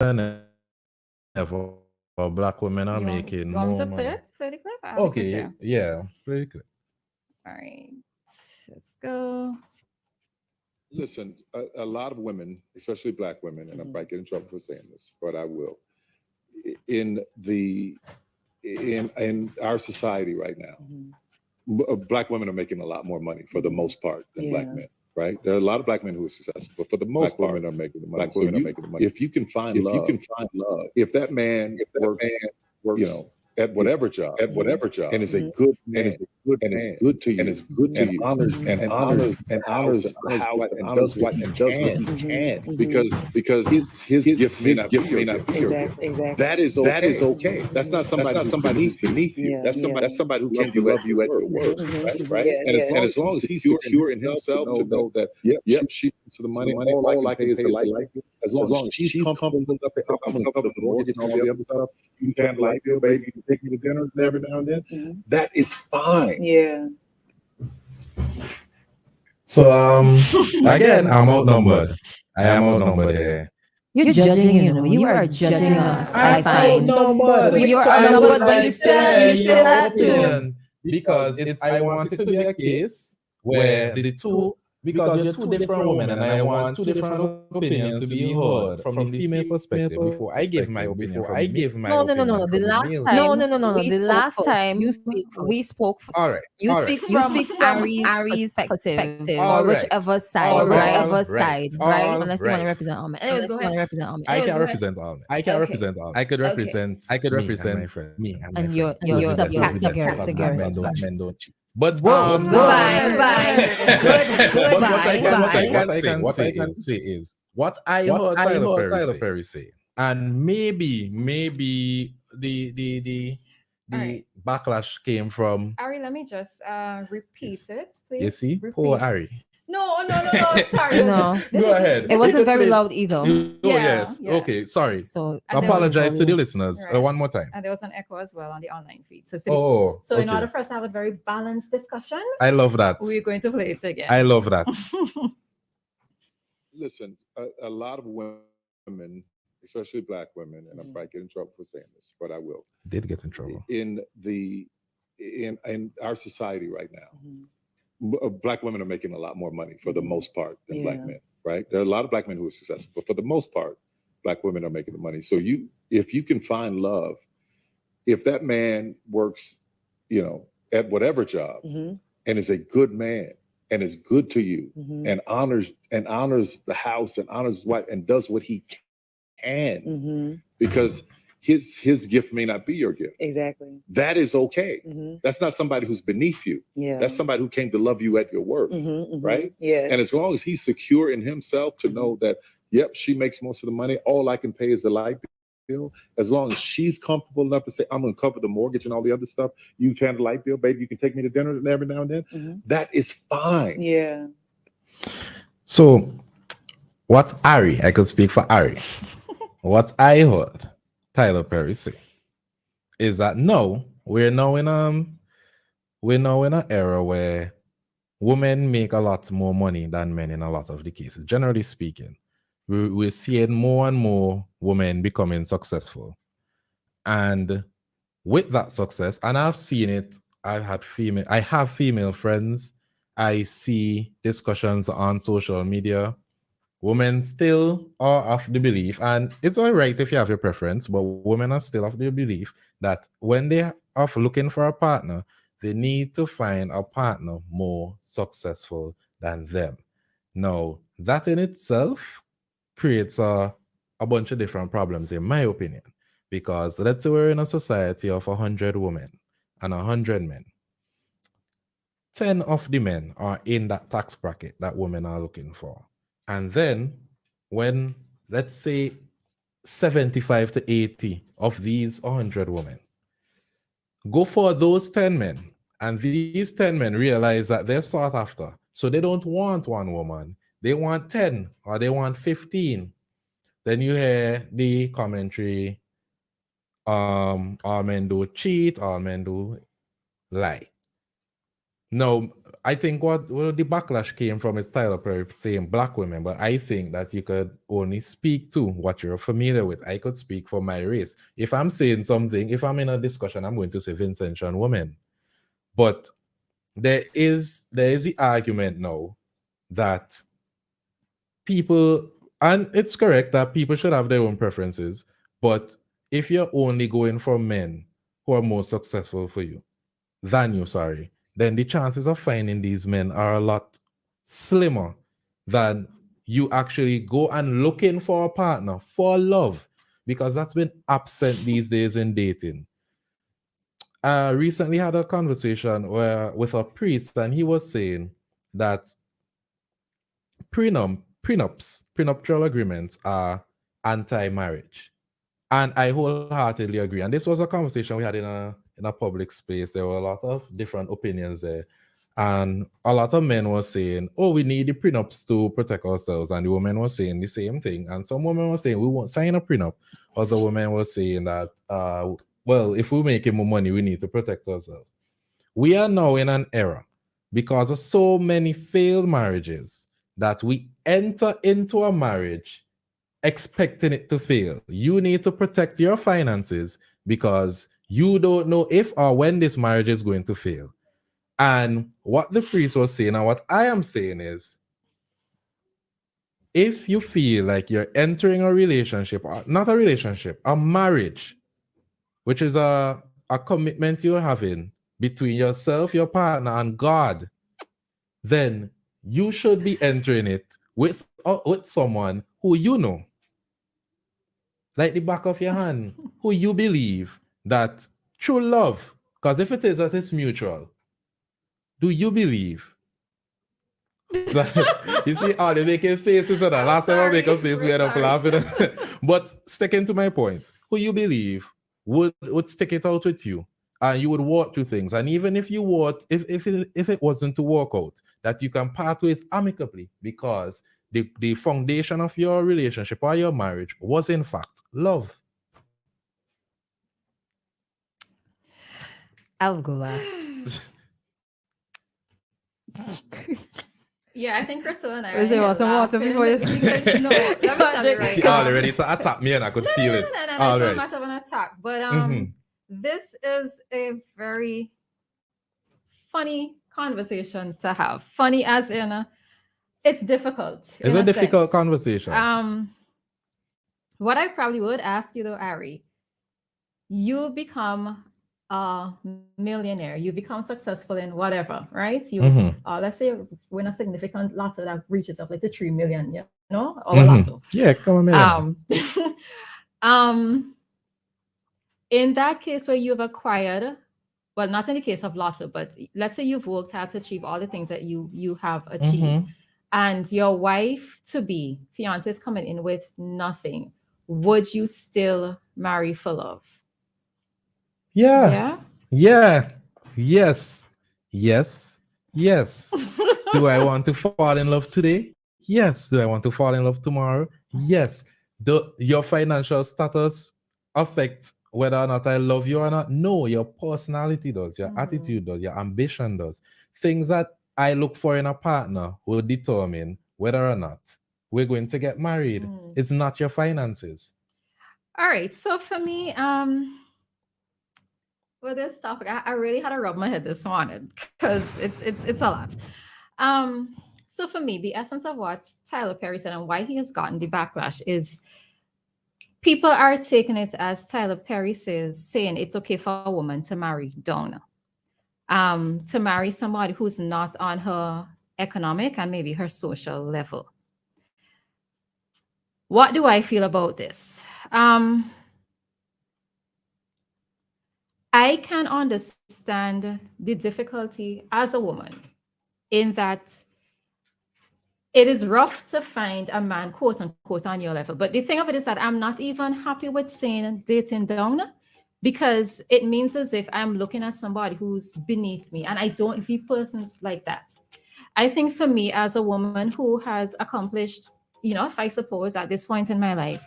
ever black women are making You want me more to play money. it? Play the clip? I have the clip Okay, here. yeah, very clear. All right. Let's go. Listen, a lot of women, especially black women, and I might get in trouble for saying this, but I will. In the in our society right now, black women are making a lot more money for the most part than black men. Right? There are a lot of black men who are successful, but for the most part, women are making the money. Black women are making the money. If you can find love, if that man works at whatever job, and is a good man, and is good to you, and is good to you, and honors the house and does what he can, because his gift may not be your gift. Exactly. That is okay. That's not somebody who's beneath you. That's somebody who came to love you at your worst, right? And as long as he's secure in himself to know that, yep, she to the money, all I can pay is the light bill. As long as she's comfortable enough to say, I'm going to cover the mortgage and all the other stuff, you can pay the light bill, baby, you can take me to dinner every now and then. That is fine. Yeah. So again, I'm outnumbered. I am outnumbered here. You're judging, you are judging us. I find. Outnumbered. You're So I would outnumbered, but like you to say hear your that too. opinion, because it's I want it to be a case where the two, because you're two different women, and I want two different opinions to be heard from the female perspective before I give my opinion. No. The last time. No. The last time we spoke. All right. You speak from Ari's perspective, or whichever side, right? Unless you want to represent all men. Anyways, go ahead. I can represent all men. I can represent all men. I could represent. I could represent me and my And you're friends. Black men don't cheat. But goodbye. What I can say is what I heard Tyler Perry say, and maybe the Alright. backlash came from. Ari, let me just repeat it, please. You see, Repeat. poor Ari. No. Sorry. No. Go ahead. It wasn't very loud either. Yes. Yeah. Okay. Sorry. So Apologize to the listeners Right. one more time. And there was an echo as well on the online feed. So, in order for us to have a very balanced discussion, I love that. we're going to play it again. I love that. Listen, a lot of women, especially black women, and I might get in trouble for saying this, but I will. Did get in trouble. In our society right now, black women are making a lot more money for the most part than black men, right? There are a lot of black men who are successful, but for the most part, black women are making the money. So if you can find love, if that man works, at whatever job, and is a good man and is good to you, and honors the house and honors his wife and does what he can, because his gift may not be your gift. Exactly. That is okay. That's not somebody who's beneath you. Yeah. That's somebody who came to love you at your worst, right? Yeah. And as long as he's secure in himself to know that, yep, she makes most of the money, all I can pay is the light bill. As long as she's comfortable enough to say, I'm going to cover the mortgage and all the other stuff, you can the light bill, baby, you can take me to dinner every now and then. That is fine. Yeah. So, what Ari, I could speak for Ari, what I heard Tyler Perry say is that no, we're now in an era where women make a lot more money than men in a lot of the cases. Generally speaking, we're seeing more and more women becoming successful. And with that success, and I've seen it, I have female friends. I see discussions on social media. Women still are of the belief, and it's all right if you have your preference, but women are still of the belief that when they are looking for a partner, they need to find a partner more successful than them. Now, that in itself creates a bunch of different problems, in my opinion, because let's say we're in a society of 100 women and 100 men. 10 of the men are in that tax bracket that women are looking for. And then when, let's say, 75 to 80 of these 100 women go for those 10 men, and these 10 men realize that they're sought after, so they don't want one woman, they want 10 or they want 15, then you hear the commentary, all men do cheat, all men do lie. No, I think what the backlash came from is Tyler Perry saying black women, but I think that you could only speak to what you're familiar with. I could speak for my race. If I'm saying something, if I'm in a discussion, I'm going to say Vincentian women. But there is the argument now that people, and it's correct that people should have their own preferences, but if you're only going for men who are more successful for you than you, then the chances of finding these men are a lot slimmer than you actually go and looking for a partner for love, because that's been absent these days in dating. I recently had a conversation with a priest, and he was saying that prenuptial agreements are anti-marriage. And I wholeheartedly agree. And this was a conversation we had in a public space. There were a lot of different opinions there. And a lot of men were saying, oh, we need the prenups to protect ourselves. And the women were saying the same thing. And some women were saying, we won't sign a prenup. Other women were saying that, well, if we're making more money, we need to protect ourselves. We are now in an era, because of so many failed marriages, that we enter into a marriage expecting it to fail. You need to protect your finances because you don't know if or when this marriage is going to fail. And what the priest was saying and what I am saying is, if you feel like you're entering a relationship, or not a relationship, a marriage, which is a commitment you're having between yourself, your partner, and God, then you should be entering it with someone who you know, like the back of your hand, who you believe that true love, because if it is that it's mutual, do you believe that, you see, they're making faces, and the last time I make a face, we end up laughing. But sticking to my point, who you believe would stick it out with you, and you would walk through things. And even if you walk, if it wasn't to work out, that you can part ways amicably, because the foundation of your relationship or your marriage was in fact love. I'll go last. Yeah, I think Christal and I Was there some water before you because, no, let me tell you right See, now. all ready to attack me, and I could feel it. No, All it's right. not much of an attack. But this is a very funny conversation to have. Funny as in it's difficult. It's a difficult conversation. What I probably would ask you though, Ari, you become a millionaire, you become successful in whatever, right? You let's say win a significant lotto that reaches up like to 3 million, you know, or a lotto. Yeah, come on, in that case where you've acquired, well, not in the case of lotto, but let's say you've worked hard to achieve all the things that you have achieved, and your wife to be, fiance is coming in with nothing, would you still marry for love? Yeah. Yes. Do I want to fall in love today? Yes. Do I want to fall in love tomorrow? Yes. Do your financial status affect whether or not I love you or not? No, your personality does, your attitude does, your ambition does. Things that I look for in a partner will determine whether or not we're going to get married. It's not your finances. All right. So for me, with this topic, I really had to rub my head this morning because it's a lot. So for me, the essence of what Tyler Perry said and why he has gotten the backlash is people are taking it as Tyler Perry says, saying it's okay for a woman to marry down, to marry somebody who's not on her economic and maybe her social level. What do I feel about this? I can understand the difficulty as a woman in that it is rough to find a man, quote unquote, on your level. But the thing of it is that I'm not even happy with saying dating down, because it means as if I'm looking at somebody who's beneath me, and I don't view persons like that. I think for me as a woman who has accomplished enough, I suppose, at this point in my life,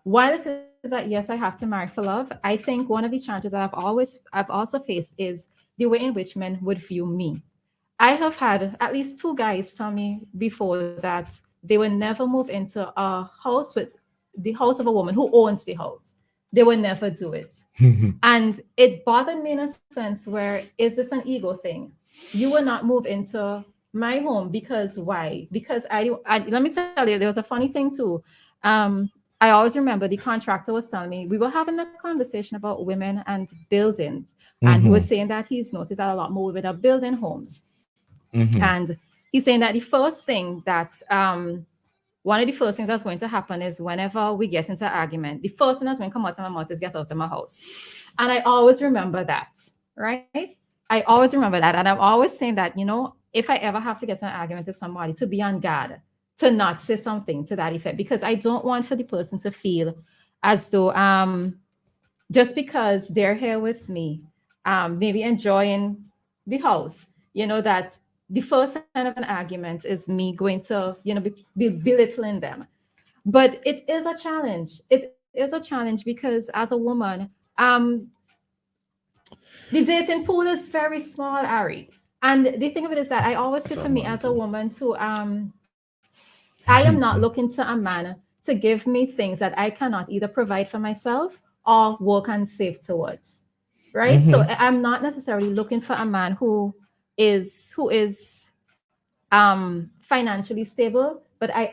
while it is that yes, I have to marry for love, I think one of the challenges that I've also faced is the way in which men would view me. I have had at least 2 guys tell me before that they will never move into a house with the house of a woman who owns the house. They will never do it. And it bothered me in a sense where, is this an ego thing? You will not move into my home because why? Because I let me tell you, there was a funny thing too. I always remember the contractor was telling me, we were having a conversation about women and buildings. And he was saying that he's noticed that a lot more women are building homes. And he's saying that the first thing that one of the first things that's going to happen is whenever we get into an argument, the first thing that's going to come out of my mouth is get out of my house. And I always remember that, right? I always remember that. And I'm always saying that, if I ever have to get in an argument with somebody, to be on guard, to not say something to that effect, because I don't want for the person to feel as though just because they're here with me, maybe enjoying the house, that the first sign of an argument is me going to, be belittling them. But it is a challenge. It is a challenge because as a woman, the dating pool is very small, Ari. And the thing of it is that I always say for me as a woman too, I am not looking to a man to give me things that I cannot either provide for myself or work and save towards. Right. So I'm not necessarily looking for a man who is financially stable, but I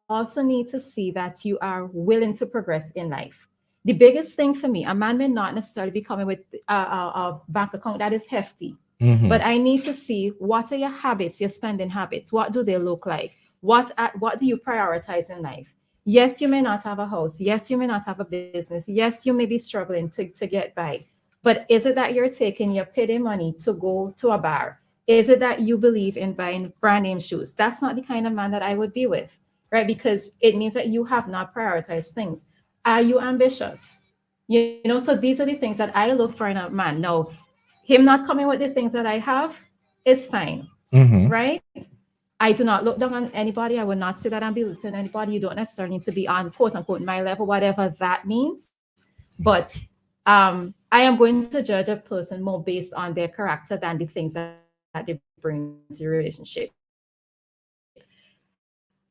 also need to see that you are willing to progress in life. The biggest thing for me, a man may not necessarily be coming with a bank account that is hefty, but I need to see, what are your habits, your spending habits? What do they look like? What do you prioritize in life? Yes, you may not have a house. Yes, you may not have a business. Yes, you may be struggling to get by. But is it that you're taking your payday money to go to a bar? Is it that you believe in buying brand name shoes? That's not the kind of man that I would be with, right? Because it means that you have not prioritized things. Are you ambitious? So these are the things that I look for in a man. No, him not coming with the things that I have is fine, right? I do not look down on anybody. I would not say that I'm belittling anybody. You don't necessarily need to be on, quote unquote, my level, whatever that means. But I am going to judge a person more based on their character than the things that they bring to the relationship.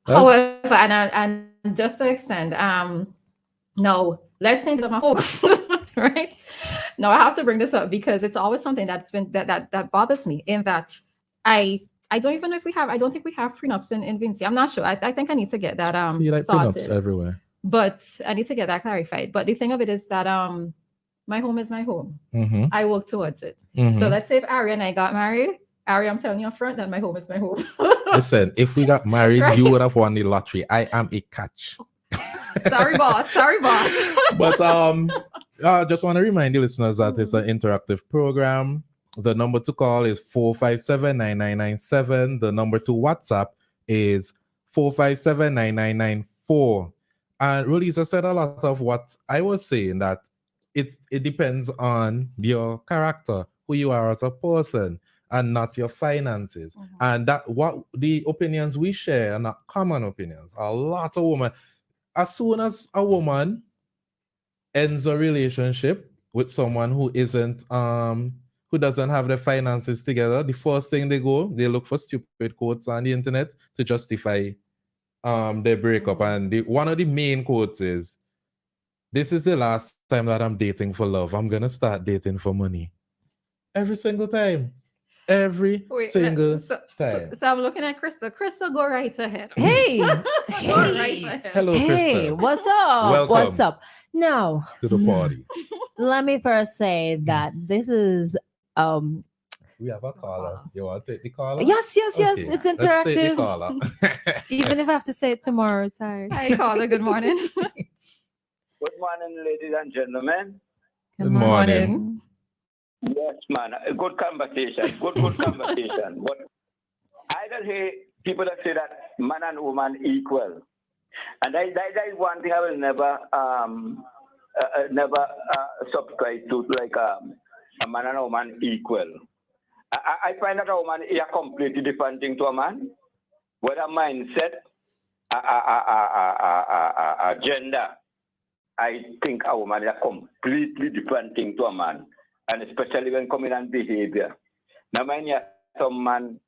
However, and just to extend, no, let's think of my home, right? No, I have to bring this up because it's always something that's been that bothers me. In that, I don't even know if we have. I don't think we have prenups in Vinci. I'm not sure. I think I need to get that like sorted. prenups everywhere. But I need to get that clarified. But the thing of it is that my home is my home. I work towards it. So let's say if Ari and I got married, Ari, I'm telling you up front that my home is my home. Listen, if we got married, Right. you would have won the lottery. I am a catch. Sorry, boss. But I just want to remind the listeners that it's an interactive program. The number to call is 457-9997. The number to WhatsApp is 457-9994. And Roleza said a lot of what I was saying, that it depends on your character, who you are as a person, and not your finances. And that what the opinions we share are not common opinions. A lot of women, as soon as a woman ends a relationship with someone who isn't who doesn't have their finances together, the first thing they look for stupid quotes on the internet to justify their breakup. And one of the main quotes is, "This is the last time that I'm dating for love. I'm gonna start dating for money." Every single time. Every single time. So I'm looking at Christal. Christal, go right ahead. Hey, Go right ahead. Hello, hey, Christal. what's up? Welcome. What's up? Now, To the party. let me first say that this is We have a caller. You want to take the caller? yes, Okay, it's let's take the interactive. caller. Even if I have to say it tomorrow, tired. Hi, caller. Good morning. Good morning, ladies and gentlemen. Good morning. Yes, man. A good conversation. Good conversation. But I don't hear people that say that man and woman equal. And that is one thing I will never subscribe to, like a man and a woman equal. I find that a woman is a completely different thing to a man. Whether mindset, gender, I think a woman is a completely different thing to a man. And especially when coming on behavior. Now, mind you, some man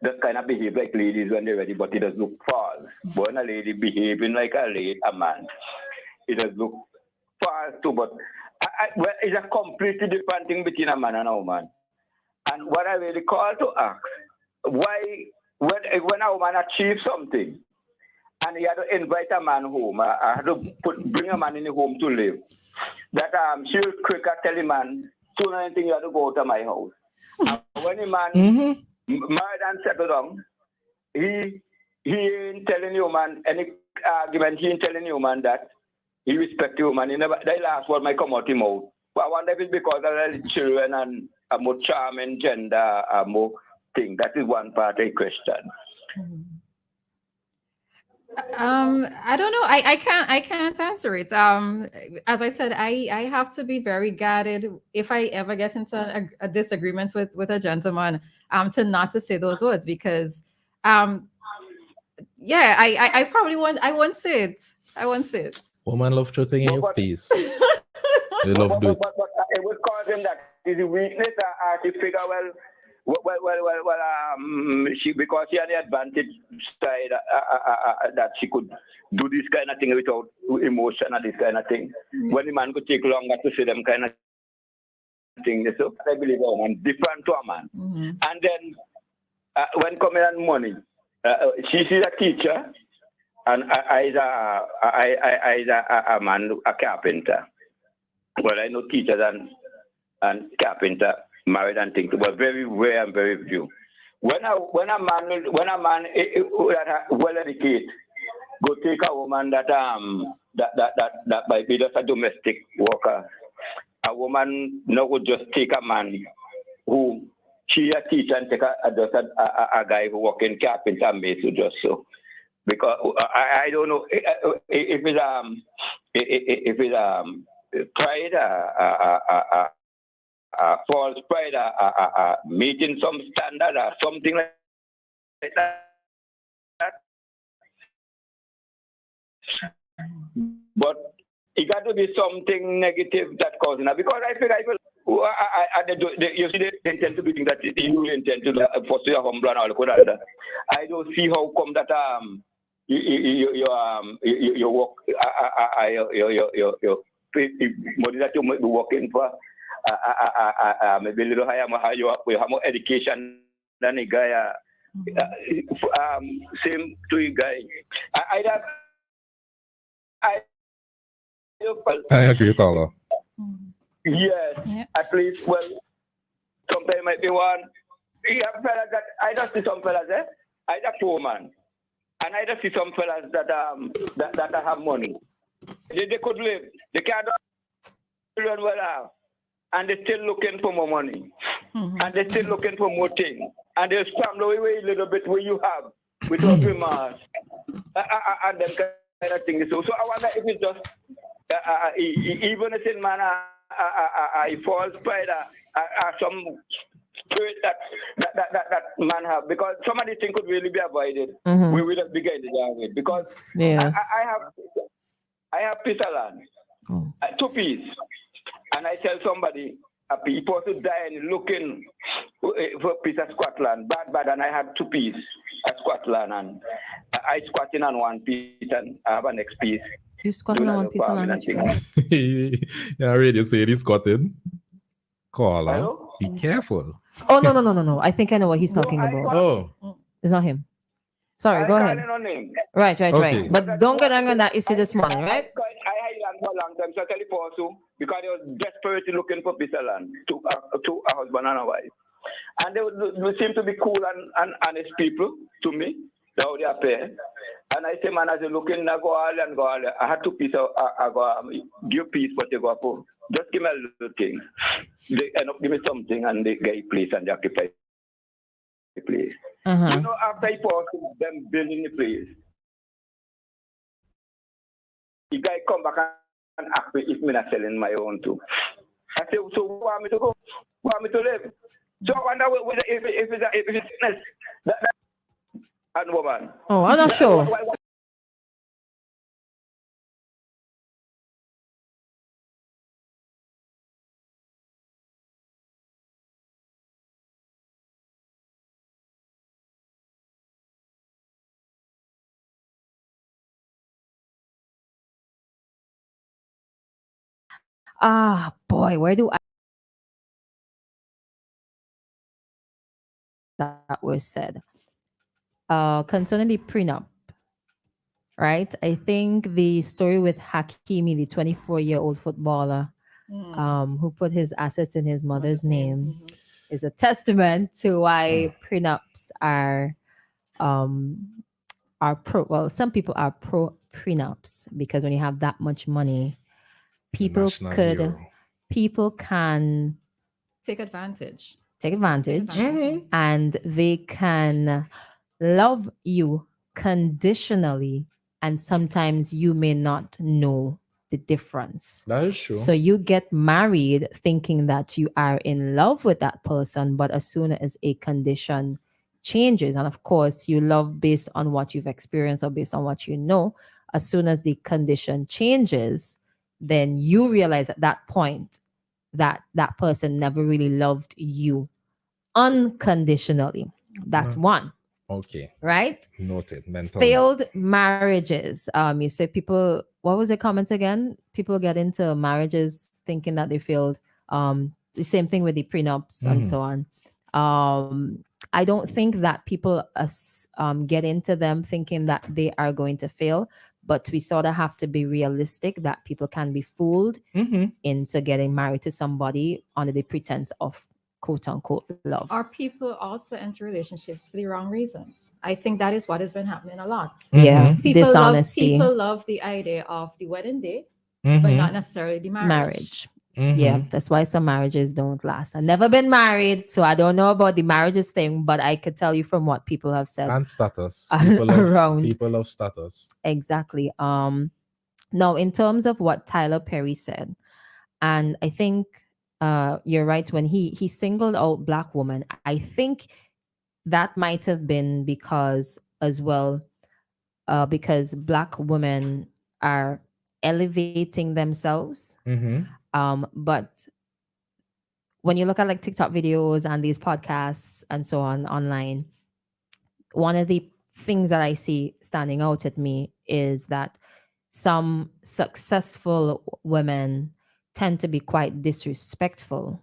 that kind of behave like ladies when they're ready, but it does look false. But when a lady behaving like a man, it does look false too. But well, it's a completely different thing between a man and a woman. And what I really call to ask, why when a woman achieves something and he had to invite a man home, I had to bring a man in the home to live, that she'll quicker tell the man, sooner anything you have to go out of my house. And when the man married and settled down, he ain't telling you man any argument, he ain't telling you man that he respects you man. He never, the last word might come out his mouth. But I wonder if it's because of the children and a more charming gender, a more thing. That is one part of the question. I don't know. I can't answer it. As I said, I have to be very guarded if I ever get into a disagreement with a gentleman, to not to say those words because, yeah, I probably won't say it. I won't say it. Woman love to think in your face. They love do it. But it would cause him that is a weakness. She figure she because she had the advantage side that she could do this kind of thing without emotion and this kind of thing. When the man could take longer to say them kind of thing, so I believe a woman different to a man. And then when coming on money, she's a teacher, and I is a man, a carpenter. Well, I know teachers and carpenter married and things, but very rare and very few. When a man well educated go take a woman that might be just a domestic worker, a woman no would just take a man who she a teacher and take a guy who work in carpenter mason just so. Because I don't know if it's pride, false pride, meeting some standard or something like that. But it got to be something negative that causing that. Because I feel you see, they intend to be things that you intend to foster your humble and all that. I don't see how come that you work your money that you might be working for maybe a little higher, you have more education than a guy. Same to a guy. I agree, Carla. Yes, yeah. At least, well, sometimes might be one. You have fellas that I just see some fellas, I just poor man. And I just see some fellas that have money. They could live. They can't learn well, and they're still looking for more money. And they're still looking for more things. And they'll scramble away a little bit where you have without remorse. And them kind of things. So I wonder if it's just even if in man a false pride some spirit that man have, because some of these things could really be avoided. We will just begin to deal with because yes. I have piece of land, 2 pieces, and I tell somebody a people to die and looking for a piece of squat land, bad, and I have 2 pieces of squat land, and I squatting on 1 piece and I have a next piece. You squatting on 1 piece of land. Yeah, radio say he's squatting. Caller, be careful. Oh no. I think I know what he's talking about. It's not him. Sorry, go ahead. Right. Okay. But don't get on that issue this morning, right? I had land for a long time, so I tell you also, because they were desperately looking for piece of land to a husband and a wife. And they seem to be cool and honest people to me, how they appear. And I say, man, as you're looking, I go all. I had 2 pieces, I go, give peace, but they go for. Just give me a little thing. They end up giving me something and they get a place and they occupy the place. You know, after I pause them building the place, the guy come back and ask me if I'm not selling my own too. I say, so who want me to go? Who want me to live? So I wonder if it's sickness. And woman. Oh, I'm not sure. Boy, where do I that was said? Concerning the prenup, right? I think the story with Hakimi, the 24-year-old footballer, who put his assets in his mother's name, is a testament to why prenups are pro. Well, some people are pro prenups because when you have that much money, people national could hero. people can Take advantage. take advantage advantage. and they can love you conditionally, and sometimes you may not know the difference. That is true. So you get married thinking that you are in love with that person, but as soon as a condition changes, and of course you love based on what you've experienced or based on what you know, as soon as the condition changes, then you realize at that point that that person never really loved you unconditionally. That's one, Okay. right? Noted. Mental Failed note. marriages. You say people, what was the comment again? People get into marriages thinking that they failed. The same thing with the prenups and so on. I don't think that people get into them thinking that they are going to fail, but we sort of have to be realistic that people can be fooled into getting married to somebody under the pretense of quote unquote love. Or people also enter relationships for the wrong reasons. I think that is what has been happening a lot. Yeah, People dishonesty. People love the idea of the wedding date, but not necessarily the marriage. Yeah, that's why some marriages don't last. I've never been married, so I don't know about the marriages thing, but I could tell you from what people have said. And status. Around. People love status. Exactly. Now, in terms of what Tyler Perry said, and I think you're right, when he singled out Black women, I think that might have been because as well, because Black women are elevating themselves. But when you look at like TikTok videos and these podcasts and so on online, one of the things that I see standing out at me is that some successful women tend to be quite disrespectful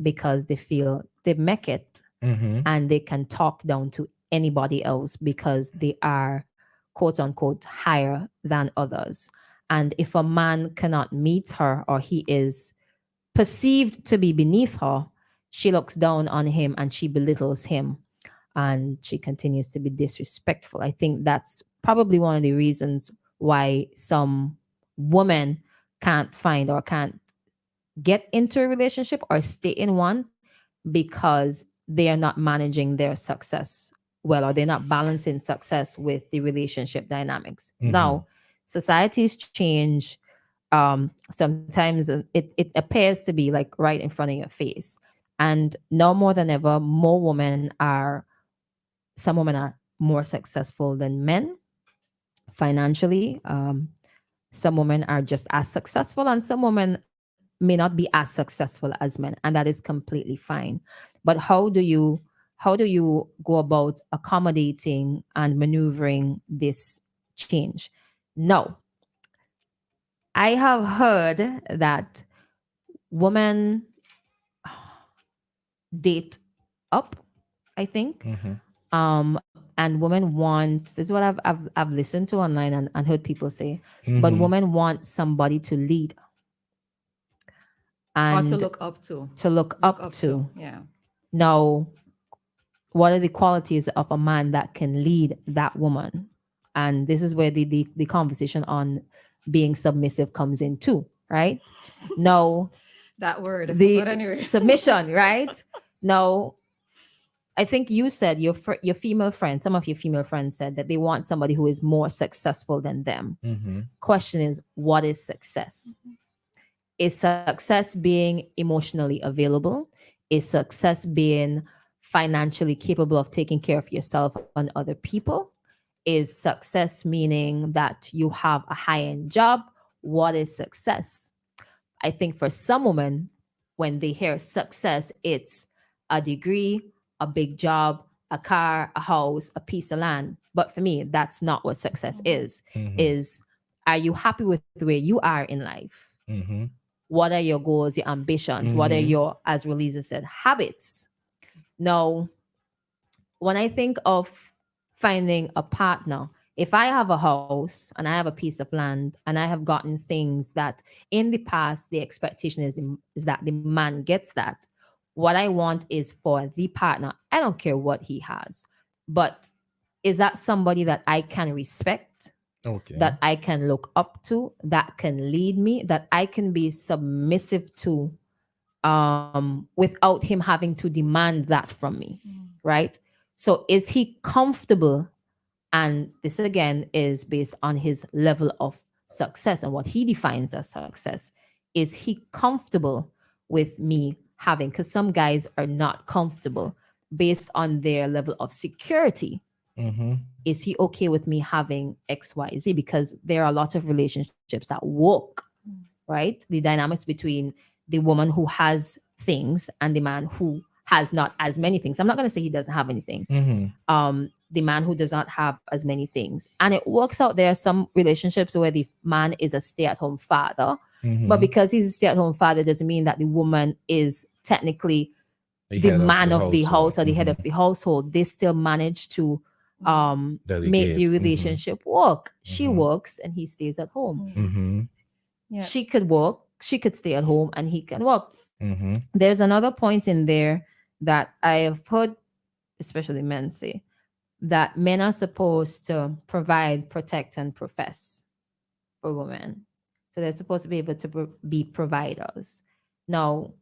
because they feel they make it and they can talk down to anybody else because they are quote unquote higher than others. And if a man cannot meet her or he is perceived to be beneath her, she looks down on him and she belittles him and she continues to be disrespectful. I think that's probably one of the reasons why some women can't find or can't get into a relationship or stay in one because they are not managing their success well, or they're not balancing success with the relationship dynamics. Now, societies change. Sometimes it appears to be like right in front of your face. And now more than ever, some women are more successful than men financially. Some women are just as successful, and some women may not be as successful as men, and that is completely fine. But how do you go about accommodating and maneuvering this change? No, I have heard that women date up, I think. And women want, this is what I've listened to online and heard people say, but women want somebody to lead. And or to look up to. look up to. Yeah. Now, what are the qualities of a man that can lead that woman? And this is where the conversation on being submissive comes in too, right? No, That word. the But anyway. submission, right? No, I think you said your female friends, some of your female friends said that they want somebody who is more successful than them. Question is, what is success? Is success being emotionally available? Is success being financially capable of taking care of yourself and other people? Is success meaning that you have a high-end job? What is success? I think for some women, when they hear success, it's a degree, a big job, a car, a house, a piece of land. But for me, that's not what success is. Is, are you happy with the way you are in life? What are your goals, your ambitions? What are your, as Roleza said, habits? Now, when I think of finding a partner, if I have a house and I have a piece of land and I have gotten things that in the past the expectation is that the man gets that, what I want is for the partner. I don't care what he has, but is that somebody that I can respect, Okay. that I can look up to, that can lead me, that I can be submissive to, without him having to demand that from me, right? So is he comfortable? And this again is based on his level of success and what he defines as success. Is he comfortable with me having, because some guys are not comfortable based on their level of security. Is he okay with me having XYZ? Because there are a lot of relationships that work, right? The dynamics between the woman who has things and the man who has not as many things. I'm not going to say he doesn't have anything. The man who does not have as many things. And it works out. There are some relationships where the man is a stay-at-home father, but because he's a stay-at-home father doesn't mean that the woman is technically the man of the house or the head of the household. They still manage to make the relationship work. She works and he stays at home. Yeah. She could work, she could stay at home, and he can work. There's another point in there that I have heard, especially men say, that men are supposed to provide, protect, and profess for women. So they're supposed to be able to be providers. Now,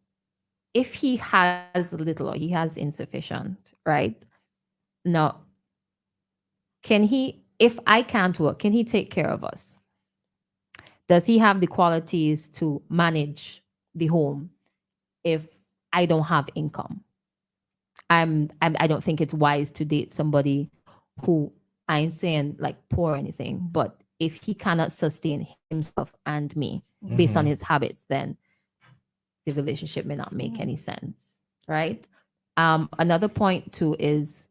if he has little or he has insufficient, right? Now, can he, if I can't work, can he take care of us? Does he have the qualities to manage the home if I don't have income? I don't think it's wise to date somebody who, I ain't saying like poor or anything, but if he cannot sustain himself and me based on his habits, then the relationship may not make any sense, right? Another point too is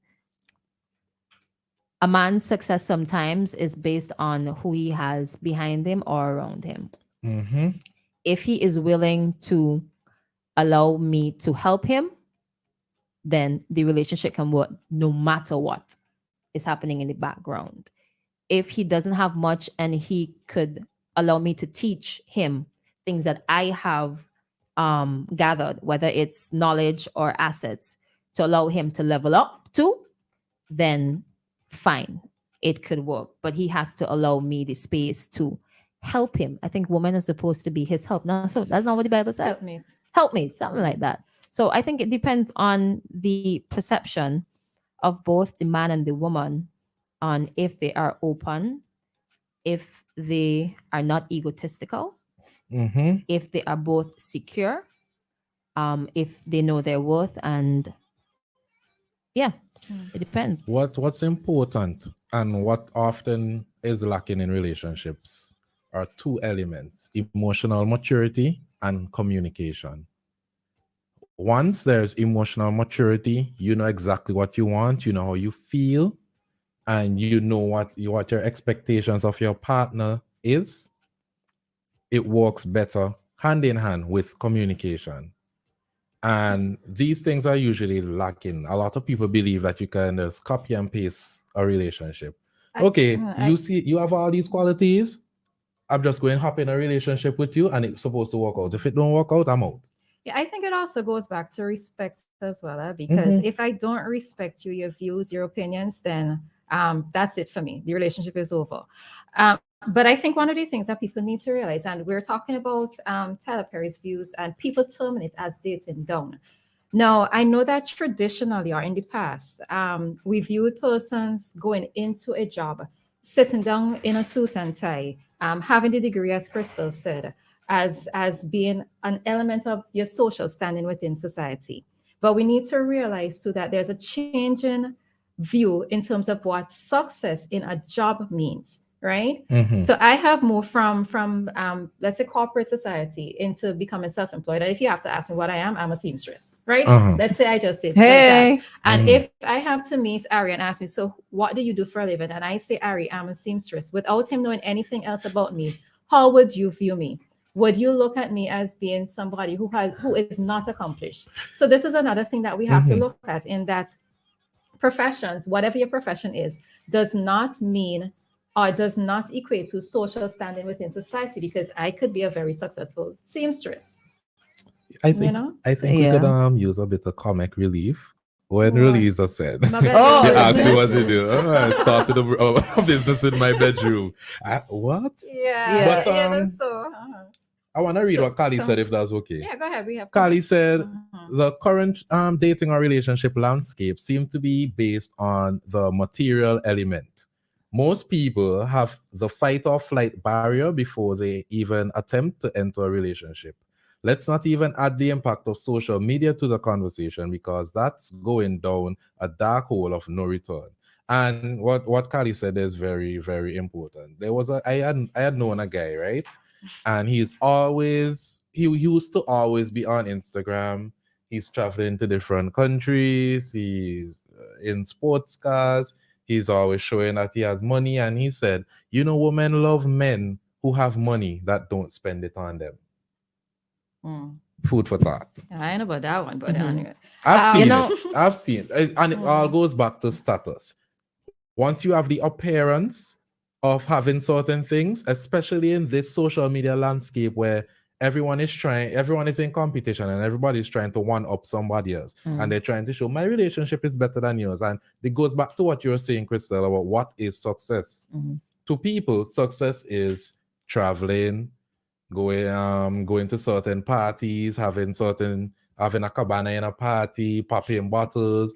a man's success sometimes is based on who he has behind him or around him. If he is willing to allow me to help him, then the relationship can work no matter what is happening in the background. If he doesn't have much and he could allow me to teach him things that I have gathered, whether it's knowledge or assets, to allow him to level up to, then fine, it could work. But he has to allow me the space to help him. I think women are supposed to be his help. No, so that's not what the Bible says. Helpmate, something like that. So I think it depends on the perception of both the man and the woman on if they are open, if they are not egotistical, if they are both secure, if they know their worth, and yeah, it depends. What's important and what often is lacking in relationships are two elements: emotional maturity and communication. Once there's emotional maturity, you know exactly what you want, you know how you feel, and you know what your expectations of your partner is. It works better hand in hand with communication. And these things are usually lacking. A lot of people believe that you can just copy and paste a relationship. Okay, you see, you have all these qualities. I'm just going to hop in a relationship with you and it's supposed to work out. If it don't work out, I'm out. Yeah, I think it also goes back to respect as well, because if I don't respect you, your views, your opinions, then that's it for me. The relationship is over. But I think one of the things that people need to realize, and we're talking about Tyler Perry's views, and people term it as dating down. Now, I know that traditionally or in the past, we viewed persons going into a job, sitting down in a suit and tie, having the degree, as Christal said, as being an element of your social standing within society. But we need to realize too that there's a changing view in terms of what success in a job means, right? So I have moved from let's say corporate society into becoming self-employed. And if you have to ask me what I am, I'm a seamstress, right? Let's say I just say like that. And if I have to meet Ari and ask me, so what do you do for a living? And I say, Ari, I'm a seamstress, without him knowing anything else about me, how would you view me? would you look at me as being somebody who is not accomplished? So this is another thing that we have to look at, in that professions, whatever your profession is, does not mean or does not equate to social standing within society, because I could be a very successful seamstress. I think we could use a bit of comic relief when Roleza said, My "You bedroom asked me what business. to do. I started a business in my bedroom." What? Yeah, But so I want to read So- what Kali so- said, if that's okay. yeah, go ahead. We have Kali said Mhm. the current dating or relationship landscape seems to be based on the material element. Most people have the fight or flight barrier before they even attempt to enter a relationship. Let's not even add the impact of social media to the conversation, because that's going down a dark hole of no return. And what Kali said is very, very important. I had known a guy, right? And he used to always be on Instagram. He's traveling to different countries. He's in sports cars. He's always showing that he has money. And he said, women love men who have money that don't spend it on them. Food for thought. I know about that one, but anyway. I've seen know- it. I've seen it. And it all goes back to status. Once you have the appearance of having certain things, especially in this social media landscape where everyone is in competition and everybody's trying to one up somebody else, and they're trying to show my relationship is better than yours. And it goes back to what you were saying, Christal, about what is success. To people, success is traveling, going to certain parties, having a cabana in a party, popping bottles.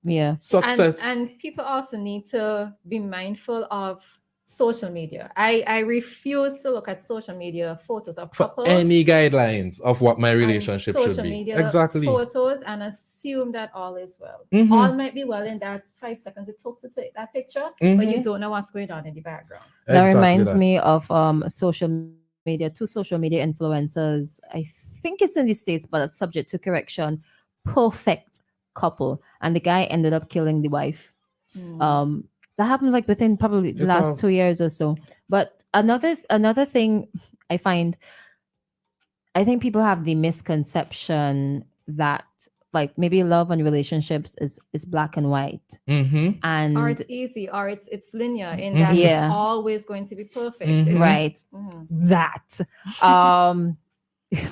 Yeah. Success. And people also need to be mindful of social media. I refuse to look at social media photos of for couples, any guidelines of what my and relationship should social be. media Exactly. photos, and assume that all is well. Mhm. All might be well in that 5 seconds it took to take that picture, but you don't know what's going on in the background. That Exactly reminds that. me of two social media influencers. I think it's in the States, but subject to correction. Perfect couple, and the guy ended up killing the wife. That happened like within probably the last 2 years or so. But another thing I find, I think people have the misconception that like maybe love and relationships is black and white, Mhm. and Or it's easy, or it's linear in that Yeah. it's always going to be perfect. Mhm. It's- right. Mhm. That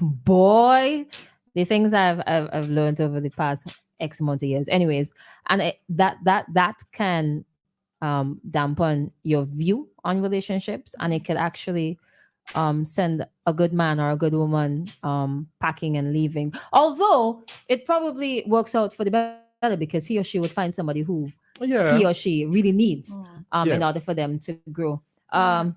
boy, the things I've learned over the past X amount of years, anyways, and that can dampen your view on relationships, and it could actually send a good man or a good woman packing and leaving, although it probably works out for the better, because he or she would find somebody who Yeah. he or she really needs in Yeah. order for them to grow. Yeah.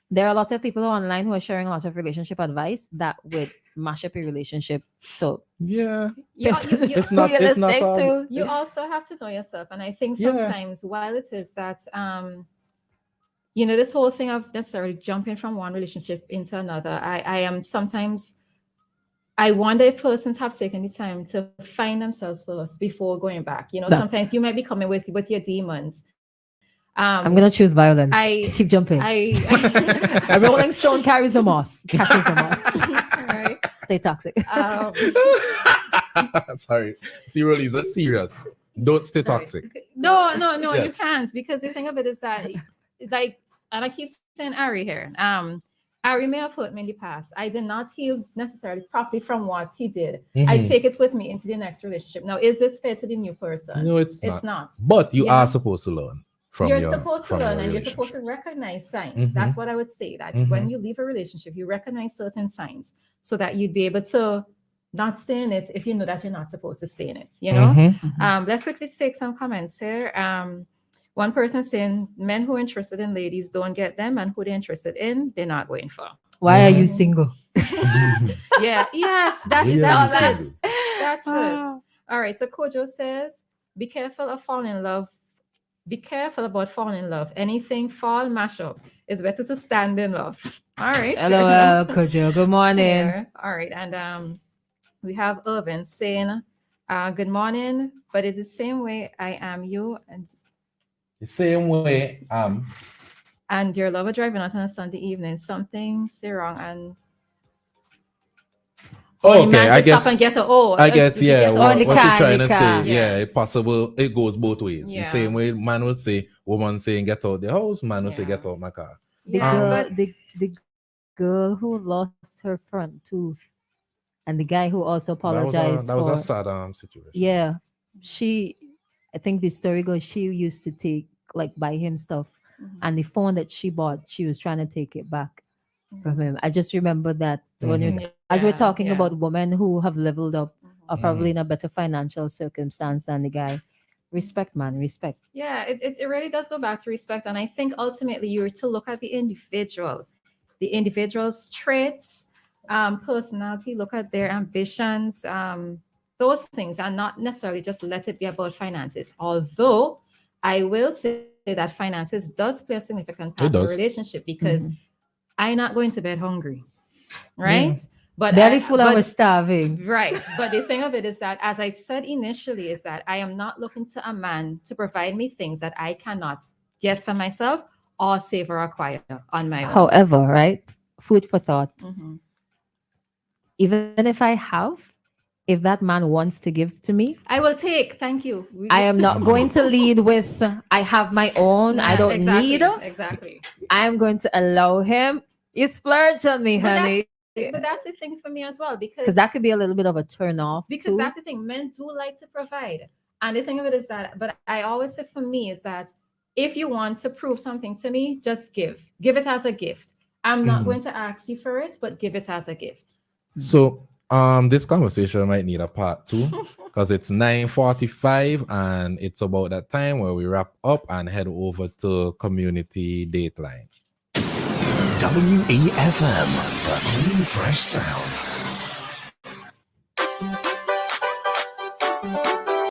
There are lots of people online who are sharing lots of relationship advice that would mash up your relationship. So Yeah. it's not realistic all- too. You also have to know yourself. And I think Yeah. sometimes while it is that, this whole thing of necessarily jumping from one relationship into another, I wonder if persons have taken the time to find themselves first before going back. No. Sometimes you might be coming with your demons. I'm gonna choose violence. Keep jumping. A rolling stone carries the moss, catches the moss. Right. Stay toxic. Sorry. Zero is serious. Don't stay Sorry. toxic. No, you Yes. can't, because the thing of it is that it's like, and I keep saying Ari here. Ari may have hurt me in the past. I did not heal necessarily properly from what he did. I Mhm. take it with me into the next relationship. Now, is this fair to the new person? No, it's It's not. not. But you Yeah. are supposed to learn from You're your supposed to from learn, your and you're supposed to relationships. recognize signs. Mhm. That's what I would say. That when you leave a relationship, you recognize certain signs so that you'd be able to not stay in it if you know that you're not supposed to stay in it. Mhm. Let's quickly take some comments here. One person saying men who are interested in ladies don't get them, and who they're interested in, they're not going for. Why are you Mhm. single? Yeah, yes, that's Yeah, it. single. That's it. All right. So Kojo says, be careful of falling in love. Be careful about falling in love. Anything fall, mash up. It's better to stand in love. All right. Hello, Kojo. Good morning. Yeah. All right. And we have Irvin saying, good morning, but it's the same way I am you. And The same way and your lover driving out on a Sunday evening, something's wrong, and Oh, the man okay, I says, guess. stop and get her. Oh, I get, yeah, get her. what, On the what you're car, trying the to car. say. Yeah. Yeah, it's possible. It goes both ways. The Yeah. same way man would say, woman saying, get out the house, man would say, Yeah. get out my car. The Yeah, girl, but the girl who lost her front tooth, and the guy who also apologized That was a for. sad situation. Yeah, I think the story goes, she used to take, like, buy him stuff, Mhm. and the phone that she bought, she was trying to take it back from Mhm. him. I just remember that when Mhm. as we're Yeah, talking yeah. about women who have leveled up, Mhm. are probably in a better financial circumstance than the guy. Respect, man, respect. Yeah, it really does go back to respect. And I think ultimately you're to look at the individual's traits, personality, look at their ambitions, those things, and not necessarily just let it be about finances. Although I will say that finances does play a significant part in a does. relationship, because I'm not going to bed hungry, Yeah. right? But Belly full, I was starving. Right. But the thing of it is that, as I said initially, is that I am not looking to a man to provide me things that I cannot get for myself or save or acquire on my own. However, right, food for thought. Mhm. Even if I have, if that man wants to give to me, I will take. Thank you. I am not going to lead with, I have my own, I don't exactly, need. Exactly. I'm going to allow him. You splurge on me, honey. But that's the thing for me as well, Because because that could be a little bit of a turn off. because that's the thing. Men do like to provide, and the thing of it is that. But I always say, for me, is that if you want to prove something to me, just give it as a gift. I'm not going to ask you for it, but give it as a gift. So this conversation might need a part 2 because it's 9:45 and it's about that time where we wrap up and head over to community dateline. WEFM, the new fresh sound.